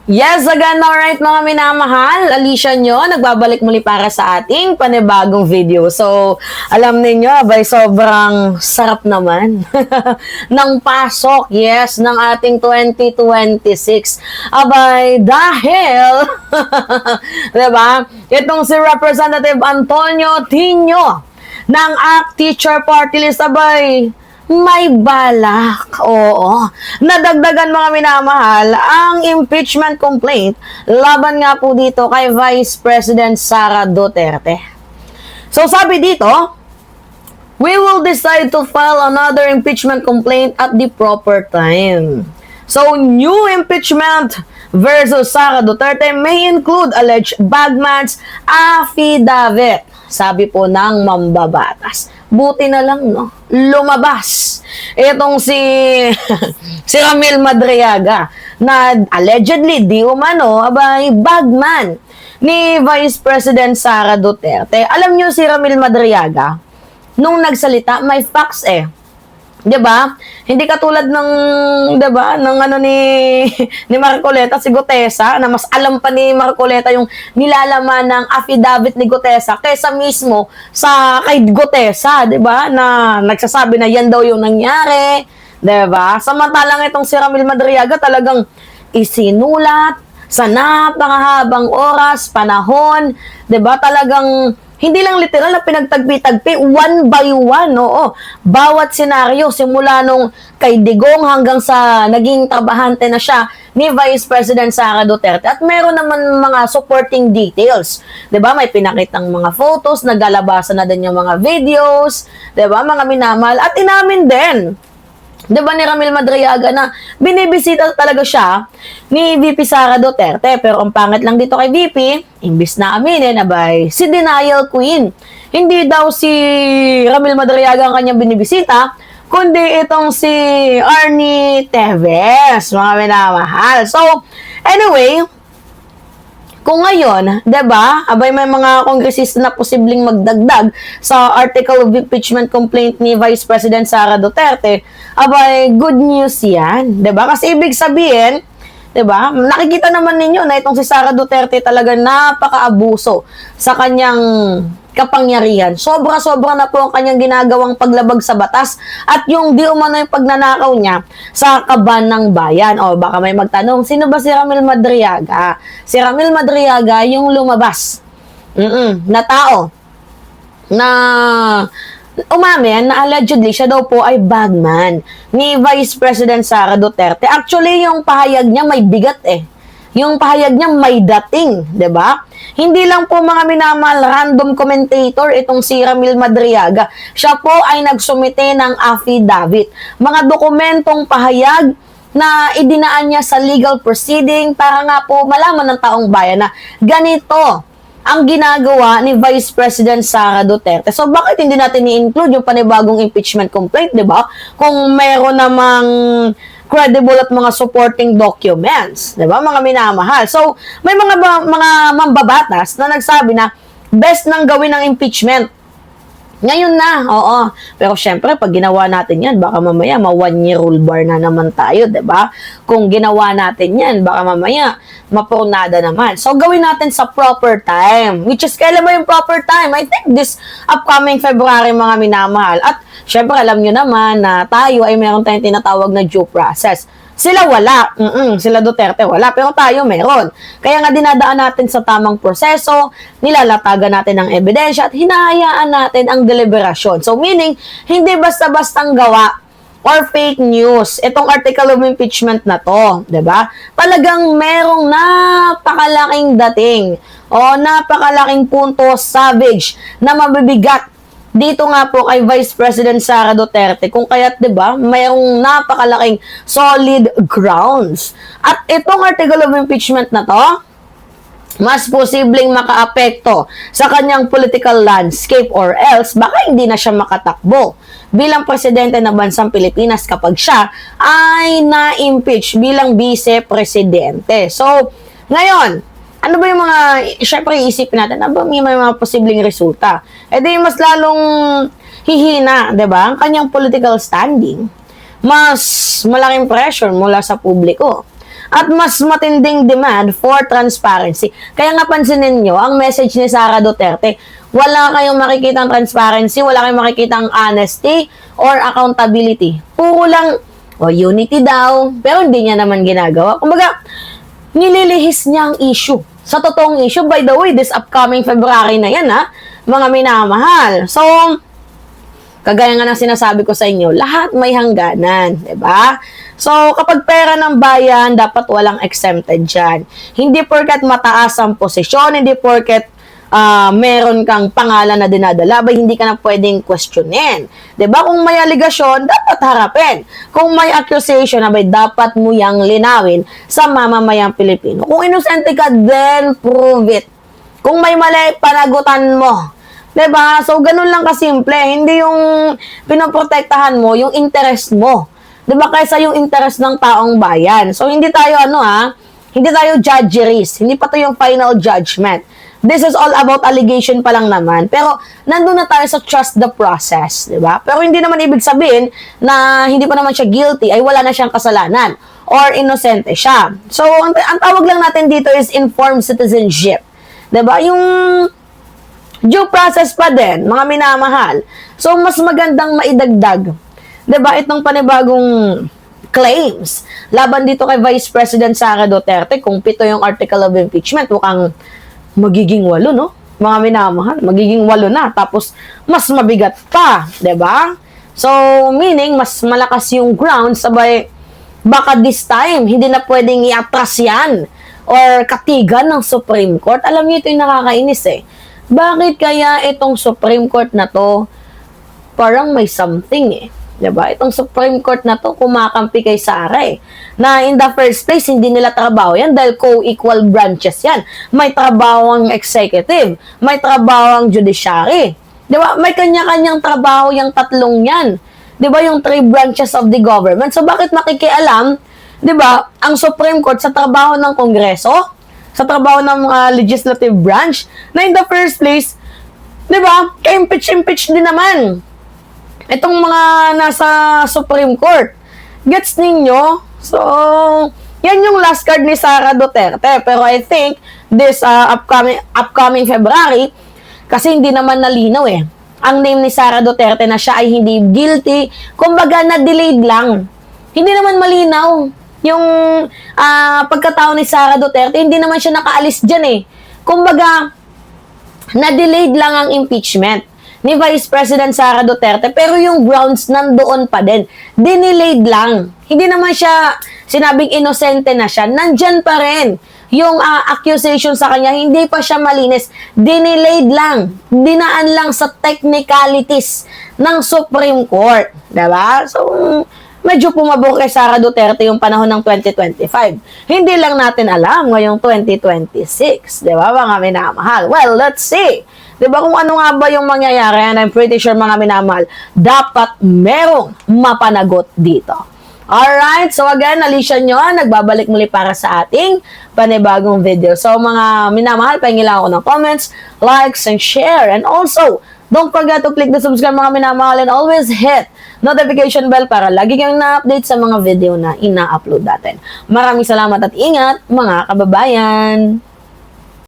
Yes, again, alright mga minamahal, Alicia nyo, nagbabalik muli para sa ating panibagong video. So, alam ninyo, abay, sobrang sarap naman ng pasok, yes, ng ating 2026. Abay, dahil, diba, itong si Representative Antonio Tino ng ACT Teacher Party List, abay, may balak, oo. Nadagdagan mga minamahal ang impeachment complaint laban nga po dito kay Vice President Sara Duterte. So sabi dito, we will decide to file another impeachment complaint at the proper time. So new impeachment versus Sara Duterte may include alleged bagman's affidavit. Sabi po ng mambabatas. Buti na lang, no? Lumabas. Itong si Ramil Madriaga na allegedly, di umano, abay, bagman ni Vice President Sara Duterte. Alam nyo si Ramil Madriaga, nung nagsalita, may facts eh. 'Di ba? Hindi katulad ng 'di ba, ng ano ni Marcoleta si Gutesa na mas alam pa ni Marcoleta yung nilalaman ng affidavit ni Gutesa kaysa mismo sa kay Gutesa, 'di ba? Na nagsasabi na yan daw yung nangyari, 'di ba? Samantalang itong si Ramil Madriaga talagang isinulat sa napakahabang oras, panahon, 'di ba? Talagang hindi lang literal na pinagtagpi-tagpi, one by one, oo. Bawat senaryo, simula nung kay Digong hanggang sa naging trabahante na siya ni Vice President Sara Duterte. At meron naman mga supporting details. 'Di ba? May pinakitang mga photos, naglalabasan na din yung mga videos, 'di ba? Mga minamahal. At inamin din, 'di ba ni Ramil Madriaga na binibisita talaga siya ni VP Sara Duterte. Pero ang pangit lang dito kay VP, imbis na aminin, abay, si Denial Queen. Hindi daw si Ramil Madriaga ang kanyang binibisita, kundi itong si Arnie Teves, mga minamahal. So, anyway, kung ngayon, 'di ba, abay may mga kongresista na posibleng magdagdag sa article of impeachment complaint ni Vice President Sara Duterte, abay good news 'yan, 'di ba? Kasi ibig sabihin, 'di ba? Nakikita naman ninyo na itong si Sara Duterte talaga napaka-abuso sa kanyang kapangyarihan. Sobra-sobra na po ang kanyang ginagawang paglabag sa batas at yung di umano yung pagnanakaw niya sa kaban ng bayan. O baka may magtanong, sino ba si Ramil Madriaga? Si Ramil Madriaga yung lumabas na tao na umamin na allegedly siya daw po ay bagman ni Vice President Sara Duterte. Actually, yung pahayag niya may bigat eh. Yung pahayag niya may dating, 'di ba? Hindi lang po mga minamahal random commentator itong si Ramil Madriaga. Siya po ay nagsumite ng affidavit. Mga dokumentong pahayag na idinaan niya sa legal proceeding para nga po malaman ng taong bayan na ganito ang ginagawa ni Vice President Sara Duterte. So, bakit hindi natin i-include yung panibagong impeachment complaint, di ba? Kung meron namang credible at mga supporting documents, 'di ba? Mga minamahal. So, may mga mambabatas na nagsabi na best nang gawin ng impeachment. Ngayon na, oo. Pero syempre, pag ginawa natin 'yan, baka mamaya ma-1-year rule bar na naman tayo, 'di ba? Kung ginawa natin 'yan, baka mamaya mapurnada naman. So, gawin natin sa proper time. Which is, kailan ba yung proper time? I think this upcoming February, mga minamahal. At syempre, alam nyo naman na tayo ay meron tayong tinatawag na due process. Sila wala. Sila Duterte wala. Pero tayo meron. Kaya nga dinadaan natin sa tamang proseso, nilalatagan natin ang ebidensya at hinahayaan natin ang deliberasyon. So, meaning, hindi basta-bastang gawa or fake news itong article of impeachment na to, 'di ba? Talagang merong napakalaking dating o napakalaking punto savage na mabibigat dito nga po kay Vice President Sara Duterte kung kaya't 'di ba mayroong napakalaking solid grounds. At itong article of impeachment na to mas posibleng makaapekto sa kanyang political landscape or else baka hindi na siya makatakbo bilang presidente ng bansang Pilipinas kapag siya ay na-impeach bilang vice-presidente. So, ngayon, ano ba yung mga, syempre iisipin natin, ano ba may mga posibleng resulta? E di mas lalong hihina, 'di ba? Ang kanyang political standing. Mas malaking pressure mula sa publiko. at mas matinding demand for transparency. Kaya nga pansinin nyo, ang message ni Sara Duterte, wala kayong makikitang transparency, wala kayong makikitang honesty or accountability. Puro lang, unity daw, pero hindi niya naman ginagawa. Kumbaga, nililihis niya ang issue. Sa totoong issue, by the way, this upcoming February na yan, mga minamahal. So, kagaya nga ng sinasabi ko sa inyo, lahat may hangganan, 'di ba? So, kapag pera ng bayan, dapat walang exempted dyan. Hindi porket mataas ang posisyon, hindi porket meron kang pangalan na dinadala, ba hindi ka na pwedeng questionin. 'Di ba? Kung may aligasyon, dapat harapin. Kung may accusation, abay, dapat mo yang linawin sa mamamayang Pilipino. Kung inosente ka, then prove it. Kung may mali, panagutan mo. 'Di ba? So, ganun lang kasimple. Hindi yung pinoprotektahan mo, yung interest mo. 'Di ba? Kaysa yung interest ng taong bayan. So, hindi tayo, hindi tayo judgeries. Hindi pa to yung final judgment. This is all about allegation pa lang naman. Pero, nandun na tayo sa trust the process. 'Di ba? Pero, hindi naman ibig sabihin na hindi pa naman siya guilty, ay wala na siyang kasalanan. Or inosente siya. So, ang tawag lang natin dito is informed citizenship. 'Di ba? Yung due process pa din, mga minamahal. So, mas magandang maidagdag. 'Di ba? Itong panibagong claims laban dito kay Vice President Sara Duterte, kung 7 yung article of impeachment, mukhang magiging 8, no? Mga minamahal, magiging 8 na. Tapos, mas mabigat pa. 'Di ba? So, meaning, mas malakas yung ground, sabay, baka this time, hindi na pwedeng i-atras yan or katigan ng Supreme Court. Alam niyo, ito yung nakakainis eh. Bakit kaya itong Supreme Court na to parang may something eh? 'Di ba? Itong Supreme Court na to kumakampi kay Sara eh. Na in the first place, hindi nila trabaho yan dahil co-equal branches yan. May trabaho ang executive, may trabaho ang judiciary. 'Di ba? May kanya-kanyang trabaho yung tatlong yan. 'Di ba? Yung 3 branches of the government. So bakit makikialam, 'di ba, ang Supreme Court sa trabaho ng Kongreso? Sa trabaho ng legislative branch, na in the first place, 'di ba, ka-impeach din naman itong mga nasa Supreme Court. Gets ninyo? So, yan yung last card ni Sara Duterte. Pero I think, this upcoming February, kasi hindi naman nalinaw eh. Ang name ni Sara Duterte na siya ay hindi guilty, kumbaga na-delayed lang. Hindi naman malinaw yung pagkatao ni Sara Duterte, hindi naman siya nakaalis dyan eh. Kumbaga, na-delayed lang ang impeachment ni Vice President Sara Duterte, pero yung grounds nandoon pa din. Dinilayed lang. Hindi naman siya sinabing inosente na siya. Nandyan pa rin yung accusation sa kanya. Hindi pa siya malinis. Dinilayed lang. Dinaan lang sa technicalities ng Supreme Court. Diba? So, medyo pumabok kay Sara Duterte yung panahon ng 2025. Hindi lang natin alam ngayong 2026. Diba, mga minamahal? Well, let's see. Diba kung ano nga ba yung mangyayari? And I'm pretty sure, mga minamahal, dapat merong mapanagot dito. Alright, so again, Alicia nyo, nagbabalik muli para sa ating panibagong video. So mga minamahal, pahingin lang ako ng comments, likes, and share. And also, don't forget to click the subscribe, mga minamahal, and always hit notification bell para lagi kang na-update sa mga video na ina-upload natin. Maraming salamat at ingat, mga kababayan!